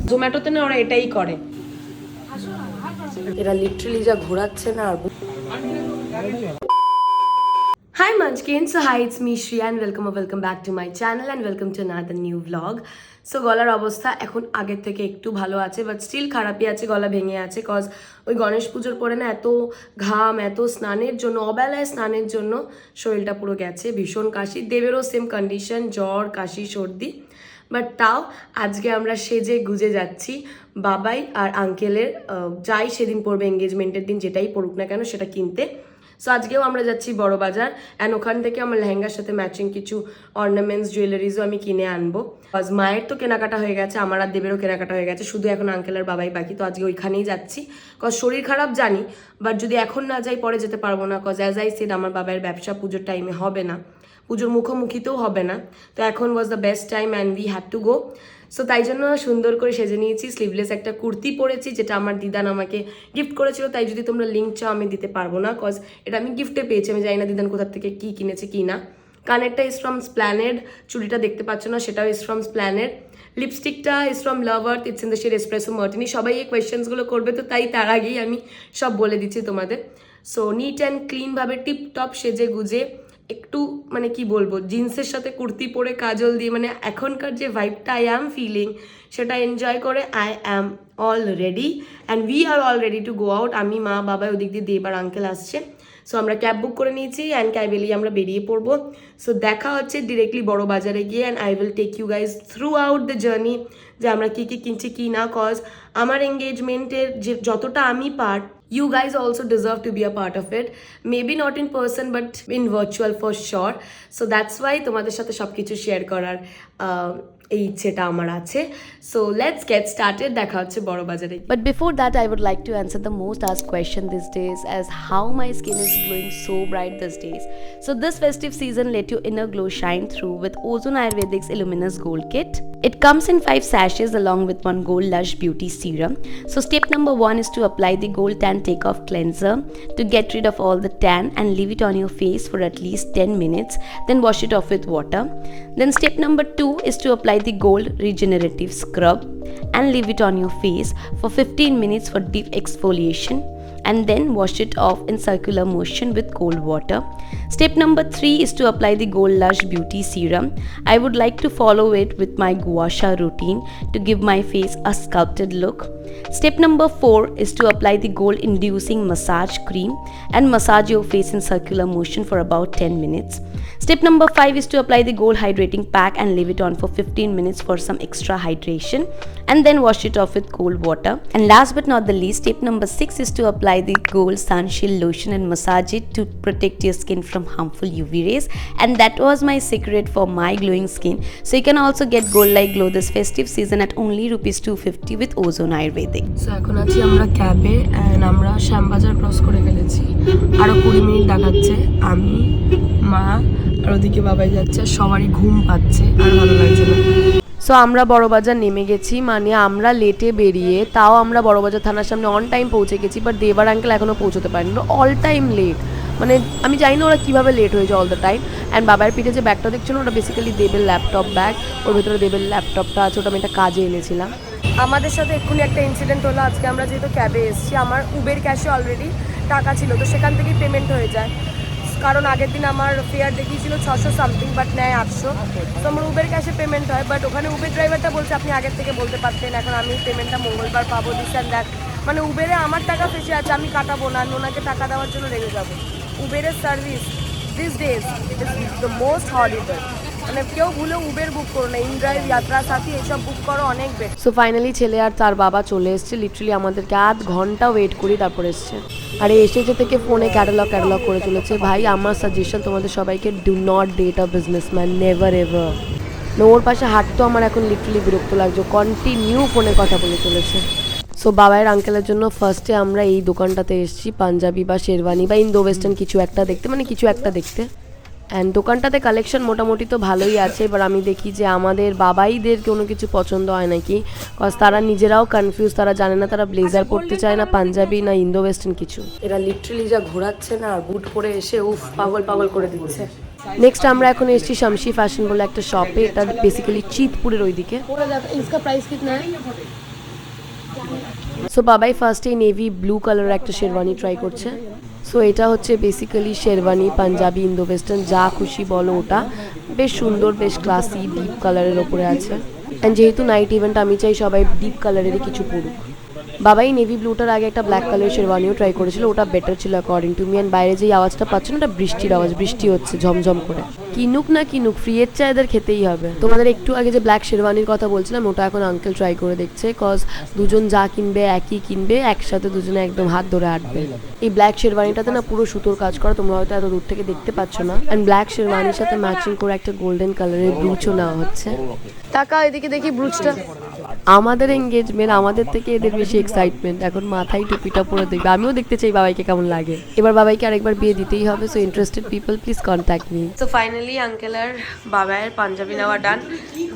জোম্যাটোতে না ওরা এটাই করে, এরা লিটারালি যা ঘোরাচ্ছে না। আর Hi Munchkins, so hi, it's me Shriya and welcome back to my channel and welcome to another new vlog. So গলার অবস্থা এখন আগের থেকে একটু ভালো আছে, বাট স্টিল খারাপই আছে, গলা ভেঙে আছে। কজ ওই গণেশ পুজোর পরে না এত ঘাম, এত স্নানের জন্য, অবেলায় স্নানের জন্য শরীরটা পুরো গেছে, ভীষণ কাশি। দেবেরও সেম কন্ডিশন, জ্বর, কাশি, সর্দি। বাট তাও আজকে আমরা সেজে গুজে যাচ্ছি বাবাই আর আঙ্কেলের যাই সেদিন পড়বে এঙ্গেজমেন্টের দিন, যেটাই পড়ুক না কেন সেটা কিনতে। সো আজকেও আমরা যাচ্ছি বড় বাজার, অ্যান্ড ওখান থেকে আমার লেহেঙ্গার সাথে ম্যাচিং কিছু অর্নামেন্টস, জুয়েলারিজও আমি কিনে আনবো। কজ মায়ের তো কেনাকাটা হয়ে গেছে, আমার আর দেবেরও কেনাকাটা হয়ে গেছে, শুধু এখন আঙ্কেল আর বাবাই বাকি। তো আজকে ওইখানেই যাচ্ছি, কজ শরীর খারাপ জানি, বাট যদি এখন না যাই পরে যেতে পারবো না। কজ অ্যাজ আই সেড আমার বাবার ব্যবসা পুজোর টাইমে হবে না, পুজোর মুখোমুখিতেও হবে না। তো এখন was the best time and we had to go. So তাই জন্য সুন্দর করে সেজে নিয়েছি, স্লিভলেস একটা কুর্তি পরেছি, যেটা আমার দিদান আমাকে গিফট করেছিল। তাই যদি তোমরা লিঙ্ক চাও আমি দিতে পারবো না, কজ এটা আমি গিফটে পেয়েছি, আমি জানি না দিদান কোথা থেকে কী কিনেছে কি না। কানেরটা ইজ ফ্রম স্প্ল্যানেড, চুড়িটা দেখতে পাচ্ছ না সেটাও ইজ ফ্রম স্প্ল্যানেড, লিপস্টিকটা is from Love Earth, it's in the shade espresso martini. সবাই এই কোয়েশ্চেন্সগুলো করবে, তো তাই তার আগেই আমি সব বলে দিচ্ছি তোমাদের। সো নিট অ্যান্ড ক্লিনভাবে টিপ টপ সেজে গুজে, একটু মানে কি বলবো, জিন্সের সাথে কুর্তি পরে কাজল দিয়ে, মানে এখনকার যে ভাইবটা আই অ্যাম ফিলিং সেটা এনজয় করে I am all ready and we are all ready to go out. আমি, মা, বাবা, ওদিক দিয়ে দেব আর আঙ্কেল আসছে। সো আমরা ক্যাব বুক করে নিয়েছি অ্যান্ড ক্যাবেলি আমরা বেরিয়ে পড়বো। সো দেখা হচ্ছে ডিরেক্টলি বড় বাজারে গিয়ে, and I will take you guys throughout the journey, যে আমরা কী কী কিনছি কী না। কজ আমার এঙ্গেজমেন্টের যে যতটা আমি part, you guys also deserve to be a part of it, maybe not in person but in virtual for sure. So that's why তোমাদের সাথে সবকিছু শেয়ার করার এই ইচ্ছেটা আমার আছে। So let's get started, দেখা হচ্ছে বড় বাজারে। But before that I would like to answer the most asked question these days, as how my skin is glowing so bright these days. So this festive season, let your inner glow shine through with Ozone Ayurvedic's Illuminous Gold Kit. It comes in 5 sachets along with 1 Gold Lush Beauty Serum. So step number 1 is to apply the Gold Tan Take Off Cleanser to get rid of all the tan and leave it on your face for at least 10 minutes. Then wash it off with water. Then step number 2 is to apply the Gold Regenerative Scrub and leave it on your face for 15 minutes for deep exfoliation, and then wash it off in circular motion with cold water. Step number 3 is to apply the Gold Lush Beauty Serum. I would like to follow it with my gua sha routine to give my face a sculpted look. Step number 4 is to apply the gold inducing massage cream and massage your face in circular motion for about 10 minutes. Step number 5 is to apply the gold hydrating pack and leave it on for 15 minutes for some extra hydration, and then wash it off with cold water. And last but not the least, step number 6 is to apply the gold sunshield lotion and massage it to protect your skin from harmful UV rays. And that was my secret for my glowing skin. So you can also get gold like glow this festive season at only ₹250 with Ozone Ayurvedic. So এখন আছি আমরা ক্যাবে, and আমরা Shyambazar cross করে ফেলেছি, আরও 20 minute দেখাচ্ছে। আমি, মা আর ওদিকে বাবাই যাচ্ছে, সবারই ঘুম পাচ্ছে আর ভালো লাগছে না। সো আমরা বড়বাজার নেমে গেছি, মানে আমরা লেটে বেরিয়ে তাও আমরা বড়বাজার থানার সামনে অন টাইম পৌঁছে গেছি, বাট দেবার আঙ্কেল এখনও পৌঁছতে পারেনি, অল টাইম লেট। মানে আমি জানি না ওরা কীভাবে লেট হয়েছে অল দ্য টাইম। অ্যান্ড বাবার পিঠে যে ব্যাগটা দেখছিলো ওটা বেসিক্যালি দেবের ল্যাপটপ ব্যাগ, ওর ভেতরে দেবের ল্যাপটপটা আছে, ওটা আমি একটা কাজে এনেছিলাম। আমাদের সাথে এক্ষুনি একটা ইনসিডেন্ট হলো। আজকে আমরা যেহেতু ক্যাবে এসেছি, আমার উবের ক্যাশে অলরেডি টাকা ছিল, তো সেখান থেকেই পেমেন্ট হয়ে যায়, কারণ আগের দিন আমার ফেয়ার দেখিয়েছিল 600 সামথিং, বাট নেয় 800। তো আমার উবের ক্যাশে পেমেন্ট হয়, বাট ওখানে উবের ড্রাইভারটা বলছে আপনি আগের থেকে বলতে পারতেন, এখন আমি পেমেন্টটা মঙ্গলবার পাবো, দিস অ্যান্ড দ্যাট। মানে উবেরে আমার টাকা ফেসে আছে, আমি কাটাবো না, ওনাকে টাকা দেওয়ার জন্য রেগে যাবো। উবেরের service this days it is the most horrible. মানে কেউ ভুলেও উবের বুক করো না, ইনড্রাইভ, যাত্রা সাথী এসব বুক করো, অনেক বেটার। সো ফাইনালি ছেলে আর তার বাবা চলে এসছে, লিটারালি আমাদেরকে আধ ঘন্টা ওয়েট করি তারপর এসছে। আর এসেছে থেকে ফোনে ক্যাটালগ করে চলেছে। ভাই আমার সাজেশন তোমাদের সবাইকে, do not date a businessman, never ever. ওর পাশে হাঁটতো আমার এখন লিটারালি বিরক্ত লাগছে, কন্টিনিউ ফোনে কথা বলে চলেছে। সো বাবাইয়ের আঙ্কেলের জন্য ফার্স্টে আমরা এই দোকানটাতে এসেছি, পাঞ্জাবি বা শেরওয়ানি বা ইন্দো ওয়েস্টার্ন কিছু একটা দেখতে, মানে কিছু একটা দেখতে। অ্যান্ড দোকানটাতে কালেকশন মোটামুটি তো ভালোই আছে, এবার আমি দেখি যে আমাদের বাবাইদের কোনো কিছু পছন্দ হয় নাকি, কজ তারা নিজেরাও কনফিউজ, তারা জানে না তারা ব্লেজার পরতে চায় না পাঞ্জাবি না ইন্দো ওয়েস্টার্ন কিছু। এরা লিটারালি যা ঘোরাচ্ছে না, আর বুট পরে এসে উফ পাগল করে দিচ্ছে। নেক্সট আমরা এখন এসেছি শামসি ফ্যাশন বলে একটা শপে, এটা বেসিক্যালি চিতপুরের ওইদিকে। इसका प्राइस कितना है? সো বাবাই ফার্স্টে নেভি ব্লু কালারের একটা শেরওয়ানি ট্রাই করছে। সো এটা হচ্ছে basically sherwani, Punjabi, Indo western যা খুশি বলো ওটা। বেশ সুন্দর, বেশ ক্লাসি, ডিপ কালারের ওপরে আছে। অ্যান্ড যেহেতু নাইট ইভেন্ট আমি চাই সবাই ডিপ কালারেরই কিছু পড়ুক। বাবাই নেভি ব্লুটার আগে একটা ব্ল্যাক কালারের শেরওয়ানিও ট্রাই করেছিল, ওটা বেটার ছিল অ্যাকর্ডিং টু মি। অ্যান্ড বাইরে যেই আওয়াজটা পাচ্ছেন ওটা বৃষ্টির আওয়াজ, বৃষ্টি হচ্ছে ঝমঝম করে। কিনুক না কিনুক, ফ্রিয়ের চা এদের খেতেই হবে। তোমাদের একটু আগে যে ব্ল্যাক শেরওয়ানির কথা বলছিলাম ওটা এখন আঙ্কেল ট্রাই করে দেখছে, কজ দুজন যা কিনবে একই কিনবে, একসাথে দুজনে একদম হাত ধরে হাঁটবে। এই ব্ল্যাক শেরওয়ানিটাতে না পুরো সুতোর কাজ করা, তোমরা হয়তো এত দূর থেকে দেখতে পাচ্ছ না। অ্যান্ড ব্ল্যাক শেরওয়ানির সাথে ম্যাচিং করে একটা গোল্ডেন কালারের ব্রুচও নেওয়া হচ্ছে। টাকা এদিকে দেখি ব্রুচটা। আমাদের এঙ্গেজমেন্ট, আমাদের থেকে এদের বেশি এক্সাইটমেন্ট। এখন মাথায় টুপিটা পরে দেখবে, আমিও দেখতে চাই বাবাইকে কেমন লাগে। এবার বাবাইকে আরেকবার বিয়ে দিতেই হবে। So interested people please contact me. তো ফাইনালি আঙ্কেল আর বাবাইয়ের পাঞ্জাবি নেওয়া ডান।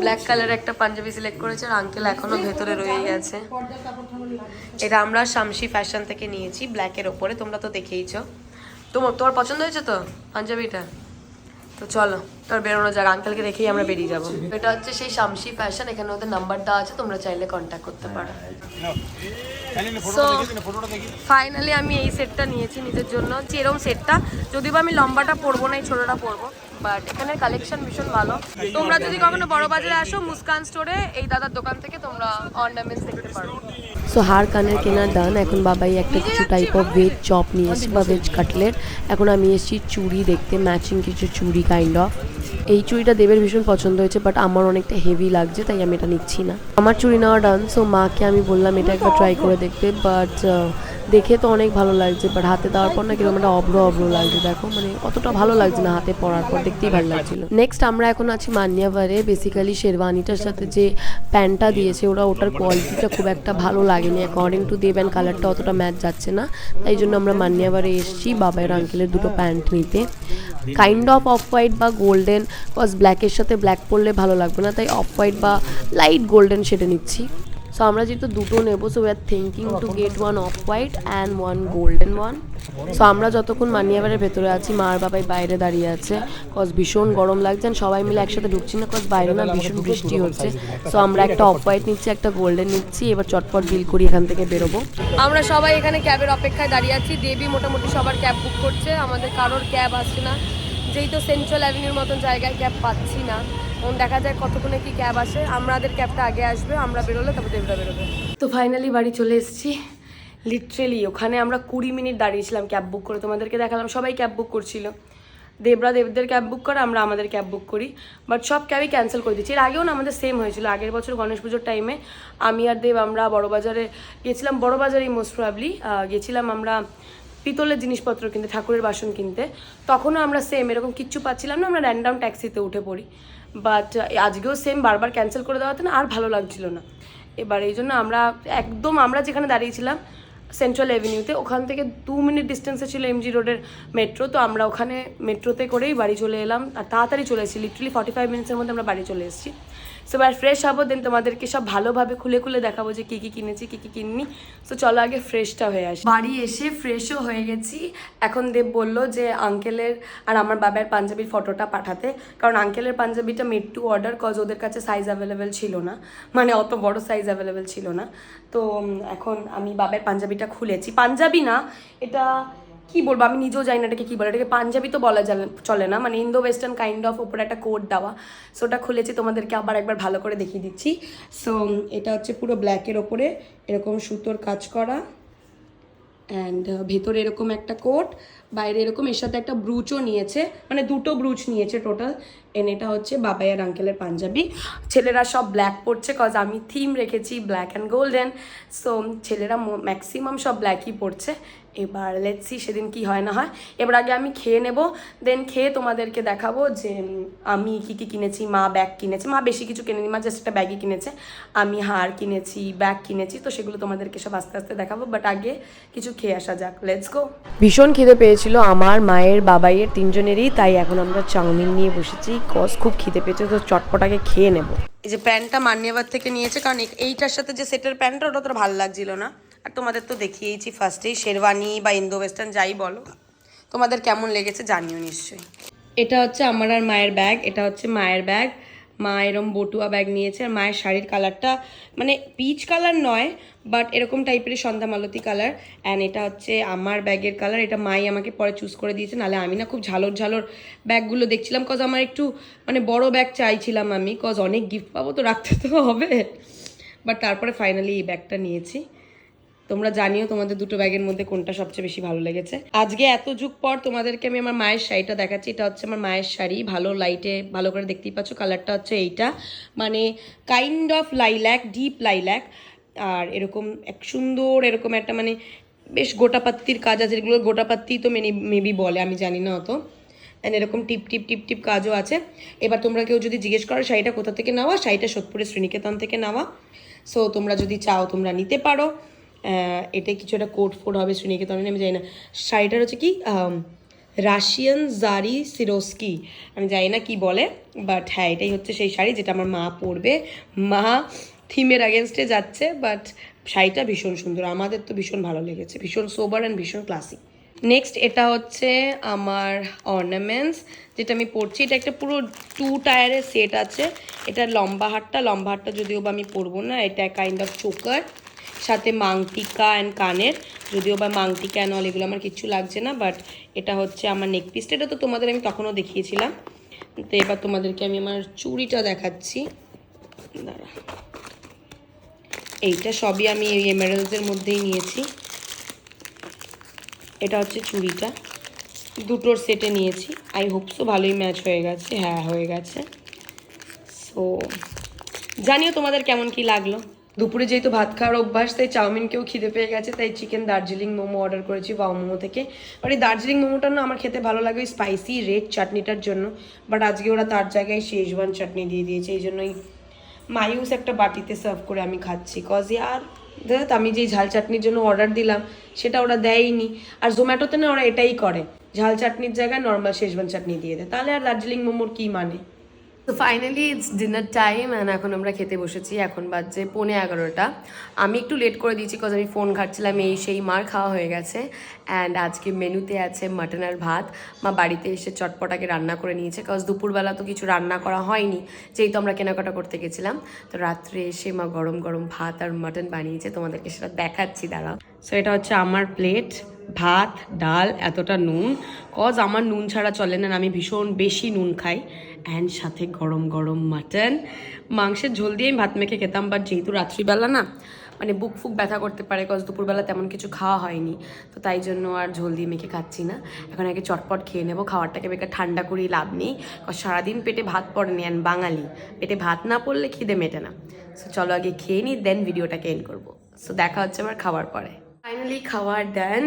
ব্ল্যাক কালার একটা পাঞ্জাবি সিলেক্ট করেছে আর আঙ্কেল এখনো ভেতরে রয়ে গেছে। এটা আমরা শামসি ফ্যাশন থেকে নিয়েছি ব্ল্যাকের ওপরে, তোমরা তো দেখেইছো। তোমার পছন্দ হয়েছে তো পাঞ্জাবিটা? তো চলো তোর বেরোনো যাক, আঙ্কেলকে রেখেই আমরা বেরিয়ে যাবো। এটা হচ্ছে সেই শামসি ফ্যাশন, এখানে ওদের নাম্বার দেওয়া আছে, তোমরা চাইলে কন্ট্যাক্ট করতে পারো। সো ফাইনালি আমি এই সেটটা নিয়েছি নিজের জন্য, যে এরকম সেটটা, যদিও আমি লম্বাটা পরবো না, এই ছোটোটা পরবো। বাট এখানের কালেকশন ভীষণ ভালো। তোমরা যদি কখনো বড় বাজারে আসো মুস্কান স্টোরে এই দাদার দোকান থেকে তোমরা অর্নামেন্টস দেখতে পারো। সো হার কানের কেনা ডান। এখন বাবাই একটা কিছু টাইপ অফ ভেজ চপ নিয়ে এসেছি বা ভেজ কাটলেট। এখন আমি এসেছি চুড়ি দেখতে, ম্যাচিং কিছু চুড়ি কাইন্ড অফ। এই চুড়িটা দেবের ভীষণ পছন্দ হয়েছে, বাট আমার অনেকটা হেভি লাগছে তাই আমি এটা নিচ্ছি না। আমার চুড়ি নেওয়া ডান। সো মাকে আমি বললাম এটা একবার ট্রাই করে দেখতে, বাট দেখে তো অনেক ভালো লাগছে, বাট হাতে দেওয়ার পর না কিরকম একটা অব্র অব্র লাগছে। দেখো মানে অতটা ভালো লাগছে না হাতে পরার পর, দেখতেই ভালো লাগছিল। নেক্সট আমরা এখন আছি মান্যাভারে। বেসিক্যালি শেরওয়ানিটার সাথে যে প্যান্টটা দিয়েছে ওটার কোয়ালিটিটা খুব একটা ভালো লাগেনি অ্যাকর্ডিং টু দেব, অ্যান্ড কালারটা অতটা ম্যাচ যাচ্ছে না। তাই জন্য আমরা মান্যাভারে এসেছি বাবাইয়ের আঙ্কেলের দুটো প্যান্ট নিতে। কাইন্ড অফ হোয়াইট বা গোল্ডেন, কজ ব্ল্যাকের সাথে ব্ল্যাক পরলে ভালো লাগবে না, তাই অফ হোয়াইট বা লাইট গোল্ডেন শেডে নিচ্ছি। সো আমরা যেহেতু দুটো নেবো, so we are thinking to get one off white and one golden one. So আমরা যতক্ষণ মান্যাভারের ভেতরে আছি, মা আর বাবাই বাইরে দাঁড়িয়ে আছে, কজ ভীষণ গরম লাগছে। সবাই মিলে একসাথে ঢুকছি না, কজ বাইরে না ভীষণ বৃষ্টি হচ্ছে। সো আমরা একটা অফ হোয়াইট নিচ্ছি, একটা গোল্ডেন নিচ্ছি। এবার চটপট বিল করি এখান থেকে বেরোবো। আমরা সবাই এখানে ক্যাবের অপেক্ষায় দাঁড়িয়ে আছি। দেবী মোটামুটি সবার ক্যাব বুক করছে, আমাদের কারোর ক্যাব আসছে না। যেহেতু সেন্ট্রাল অ্যাভিনিউর মতন জায়গায় ক্যাব পাচ্ছি না, এবং দেখা যায় কতক্ষণে কি ক্যাব আসে। আমাদের ক্যাবটা আগে আসবে, আমরা বেরোলে তারপর দেবরা বেরোবে। তো ফাইনালি বাড়ি চলে এসেছি। লিটারেলি ওখানে আমরা 20 মিনিট দাঁড়িয়েছিলাম ক্যাব বুক করে, তোমাদেরকে দেখালাম সবাই ক্যাব বুক করছিল। দেবদের ক্যাব বুক করে, আমরা আমাদের ক্যাব বুক করি, বাট সব ক্যাবই ক্যান্সেল করে দিচ্ছি। এর আগেও না আমাদের সেম হয়েছিল, আগের বছর গণেশ পুজোর টাইমে আমি আর দেব আমরা বড়বাজারে গেছিলাম, বড়বাজারেই মোস্ট প্রবাবলি গেছিলাম আমরা পিতলের জিনিসপত্র কিনতে, ঠাকুরের বাসন কিনতে। তখনও আমরা সেম এরকম কিচ্ছু পাচ্ছিলাম না, আমরা র্যান্ডাম ট্যাক্সিতে উঠে পড়ি। বাট আজকেও সেম বারবার ক্যান্সেল করে দেওয়াতে না আর ভালো লাগছিল না। এবার এই জন্য আমরা যেখানে দাঁড়িয়েছিলাম সেন্ট্রাল অ্যাভিনিউতে, ওখান থেকে 2 মিনিট ডিস্টেন্সে ছিল এমজি রোডের মেট্রো। তো আমরা ওখানে মেট্রোতে করেই বাড়ি চলে এলাম, আর তাড়াতাড়ি চলে এসেছি, লিটারালি 45 মিনিটসের মধ্যে আমরা বাড়ি চলে এসেছি। সো এবার ফ্রেশ হবো, দেন তোমাদেরকে সব ভালোভাবে খুলে খুলে দেখাবো যে কী কী কিনেছি কী কী কিনিনি। সো চলো আগে ফ্রেশটা হয়ে আসি। বাড়ি এসে ফ্রেশও হয়ে গেছি। এখন দেব বললো যে আঙ্কেলের আর আমার বাবার পাঞ্জাবির ফটোটা পাঠাতে, কারণ আঙ্কেলের পাঞ্জাবিটা মেড টু অর্ডার, কজ ওদের কাছে সাইজ অ্যাভেলেবেল ছিল না, মানে অত বড় সাইজ অ্যাভেলেবেল ছিল না। তো এখন আমি বাবার পাঞ্জাবিটা খুলেছি। পাঞ্জাবি না, এটা কি বলবো আমি নিজেও জানি না এটাকে কী বলে, এটাকে পাঞ্জাবি তো বলা চলে না, মানে ইন্দো ওয়েস্টার্ন কাইন্ড অফ ওপরে একটা কোট দেওয়া। সো ওটা খুলেছি, তোমাদেরকে আবার একবার ভালো করে দেখিয়ে দিচ্ছি। সো এটা হচ্ছে পুরো ব্ল্যাকের ওপরে এরকম সুতোর কাজ করা, অ্যান্ড ভেতরে এরকম একটা কোট, বাইরে এরকম, এর সাথে একটা ব্রুচও নিয়েছে, মানে দুটো ব্রুচ নিয়েছে টোটাল। এটা হচ্ছে বাবাই আর আঙ্কেলের পাঞ্জাবি। ছেলেরা সব ব্ল্যাক পরছে, কজ আমি থিম রেখেছি ব্ল্যাক অ্যান্ড গোল্ডেন। সো ছেলেরা ম্যাক্সিমাম সব ব্ল্যাকই পরছে। এবার লেটস সি সেদিন কি হয় না হয়। এবার আগে আমি খেয়ে নেব, দেন খেয়ে তোমাদেরকে দেখাবো যে আমি কী কী কিনেছি। মা ব্যাগ কিনেছে, মা বেশি কিছু কিনেনি, মা জাস্ট একটা ব্যাগই কিনেছে। আমি হার কিনেছি, ব্যাগ কিনেছি, তো সেগুলো তোমাদেরকে সব আস্তে আস্তে দেখাবো। বাট আগে কিছু খেয়ে আসা যাক, লেটস গো। ভীষণ খিদে পেয়েছিল আমার, মায়ের, বাবাইয়ের, তিনজনেরই, তাই এখন আমরা চাউমিন নিয়ে বসেছি, কজ খুব খিদে পেয়েছে, তো চটপটাকে খেয়ে নেব। এই যে প্যান্টটা মান্যাবাদ থেকে নিয়েছে, কারণ এইটার সাথে যে সেটের প্যান্টটা ওটা তো ভালো লাগছিল না। আর তোমাদের তো দেখিয়েছি ফার্স্টেই, শেরওয়ানি বা ইন্দো ওয়েস্টার্ন যাই বলো, তোমাদের কেমন লেগেছে জানিও নিশ্চয়ই। এটা হচ্ছে আমার আর মায়ের ব্যাগ, এটা হচ্ছে মায়ের ব্যাগ, মা এরকম বটুয়া ব্যাগ নিয়েছে, আর মায়ের শাড়ির কালারটা মানে পিচ কালার নয়, বাট এরকম টাইপের সন্ধ্যা মালতী কালার। অ্যান্ড এটা হচ্ছে আমার ব্যাগের কালার, এটা মাই আমাকে পরে চুজ করে দিয়েছে, নাহলে আমি না খুব ঝালর ঝালর ব্যাগগুলো দেখছিলাম, কজ আমার একটু মানে বড় ব্যাগ চাইছিলাম আমি, কজ অনেক গিফট পাবো তো, রাখতে তো হবে। বাট তারপরে ফাইনালি এই ব্যাগটা নিয়েছি। তোমরা জানিও তোমাদের দুটো ব্যাগের মধ্যে কোনটা সবচেয়ে বেশি ভালো লেগেছে। আজকে এত যুগ পর তোমাদেরকে আমি আমার মায়ের শাড়িটা দেখাচ্ছি। এটা হচ্ছে আমার মায়ের শাড়ি, ভালো লাইটে ভালো করে দেখতেই পাচ্ছ, কালারটা হচ্ছে এইটা, মানে kind of lilac, deep lilac. আর এরকম এক সুন্দর এরকম একটা মানে বেশ গোটাপাত্তির কাজ আছে, যেগুলো গোটাপাত্তি তো মেবি বলে, আমি জানি না অত। অ্যান্ড এরকম টিপ টিপ টিপ টিপ কাজও আছে। এবার তোমরা কেউ যদি জিজ্ঞেস করো শাড়িটা কোথা থেকে নেওয়া, শাড়িটা সোদপুরের শ্রীনিকেতন থেকে নেওয়া। সো তোমরা যদি চাও তোমরা নিতে পারো। এটা কিছু একটা কোড ফোড হবে শ্রীনিকেতনে, আমি জানি না। শাড়িটার হচ্ছে কি রাশিয়ান জারি সিরোস্কি, আমি জানি না কি বলে, বাট হ্যাঁ এটাই হচ্ছে সেই শাড়ি যেটা আমার মা পরবে। মা থিমের আগেনস্টে যাচ্ছে, বাট শাড়িটা ভীষণ সুন্দর, আমাদের তো ভীষণ ভালো লেগেছে, ভীষণ সোবার অ্যান্ড ভীষণ ক্লাসিক। নেক্সট এটা হচ্ছে আমার অর্নামেন্টস, যেটা আমি পরছি। এটা একটা পুরো 2 টায়ারের সেট আছে। এটা লম্বা হারটা যদিও বা আমি পরবো না, এটা কাইন্ড অফ চোকার, সাথে মাংটিকা অ্যান্ড কানের, যদিও বা মাংটিকা অ্যান্ড অল এগুলো আমার কিচ্ছু লাগছে না। বাট এটা হচ্ছে আমার নেক পিসটা, এটা তো তোমাদের আমি তখনও দেখিয়েছিলাম। তো এবার তোমাদেরকে আমি আমার চুড়িটা দেখাচ্ছি, দাঁড়া। এইটা সবই আমি এই এমারেলসের মধ্যেই নিয়েছি। এটা হচ্ছে চুড়িটা, দুটোর সেটে নিয়েছি। আই হোপ সো ভালোই ম্যাচ হয়ে গেছে, হ্যাঁ হয়ে গেছে। সো জানিও তোমাদের কেমন কি লাগলো। দুপুরে যেহেতু ভাত খাওয়ার অভ্যাস, তাই চাউমিনকেও খিদে পেয়ে গেছে, তাই চিকেন দার্জিলিং মোমো অর্ডার করেছি ওয়াও মোমো থেকে। বাট এই দার্জিলিং মোমোটা না আমার খেতে ভালো লাগে ওই স্পাইসি রেড চাটনিটার জন্য, বাট আজকে ওরা তার জায়গায় শেজওয়ান চাটনি দিয়ে দিয়েছে, এই জন্যই মায়ুস একটা বাটিতে সার্ভ করে আমি খাচ্ছি। কজ আর দেখ আমি যেই ঝাল চাটনির জন্য অর্ডার দিলাম সেটা ওরা দেয়নি। আর জোম্যাটোতে না ওরা এটাই করে, ঝাল চাটনির জায়গায় নর্মাল শেজওয়ান চাটনি দিয়ে দেয়, তাহলে আর দার্জিলিং মোমোর কী মানে। তো finally it's dinner time and এখন আমরা খেতে বসেছি। এখন বাজছে 11:15। আমি একটু লেট করে দিয়েছি কজ আমি ফোন ঘাটছিলাম, এই সেই মার খাওয়া হয়ে গেছে। অ্যান্ড আজকে মেনুতে আছে মাটন আর ভাত। মা বাড়িতে এসে চটপটাকে রান্না করে নিয়েছে, কজ দুপুরবেলা তো কিছু রান্না করা হয়নি, যেহেতু আমরা কেনাকাটা করতে গেছিলাম। তো রাত্রে এসে মা গরম গরম ভাত আর মাটন বানিয়েছে, তোমাদেরকে সেটা দেখাচ্ছি, দাঁড়াও। সো এটা হচ্ছে আমার প্লেট, ভাত, ডাল, এতটা নুন, কজ আমার নুন ছাড়া চলে না, আমি ভীষণ বেশি নুন খাই। অ্যান্ড সাথে গরম গরম মাটন। মাংসের ঝোল দিয়ে আমি ভাত মেখে খেতাম, বাট যেহেতু রাত্রিবেলা না মানে বুক ফুক ব্যথা করতে পারে, কজ দুপুরবেলা তেমন কিছু খাওয়া হয়নি, তো তাই জন্য আর ঝোল দিয়ে মেখে খাচ্ছি না। এখন আগে চটপট খেয়ে নেবো, খাবারটাকে বেকার ঠান্ডা করেই লাভ নেই, কজ সারাদিন পেটে ভাত পড়েনি, অ্যান্ড বাঙালি পেটে ভাত না পড়লে খিদে মেটে না। সো চলো আগে খেয়ে নিই, দেন ভিডিওটাকে এন্ড করবো। সো দেখা হচ্ছে আমার খাবার পরে। ফাইনালি খাওয়ার দেন,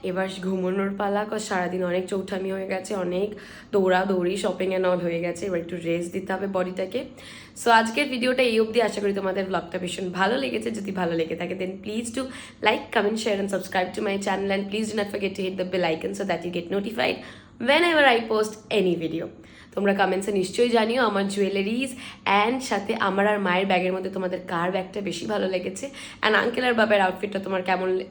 এবার ঘুমানোর পালা, কজ সারাদিন অনেক চৌঠামি হয়ে গেছে, অনেক দৌড়াদৌড়ি, শপিং অ্যান্ড অল হয়ে গেছে, এবার একটু রেস্ট দিতে হবে বডিটাকে। সো আজকের ভিডিওটা এই অবধি, আশা করি তোমাদের ব্লগটা ভীষণ ভালো লেগেছে। যদি ভালো লেগে থাকে then please do like, comment, share and subscribe to my channel, and please do not forget to hit the bell icon so that you get notified whenever I post any video. তোমরা কমেন্টসে নিশ্চয়ই জানিও আমার jewelleries and সাথে আমার আর মায়ের ব্যাগের মধ্যে তোমাদের কার ব্যাগটা বেশি ভালো লেগেছে, অ্যান্ড আঙ্কেল আর বাবার আউটফিটটা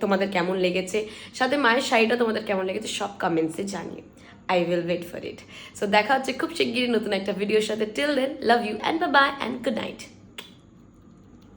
তোমাদের কেমন লেগেছে, সাথে মায়ের শাড়িটা তোমাদের কেমন লেগেছে, সব কমেন্টসে জানিও। I will wait for it. So দেখা হচ্ছে খুব শিগগিরই নতুন একটা ভিডিওর সাথে। Till then love you and bye bye and good night.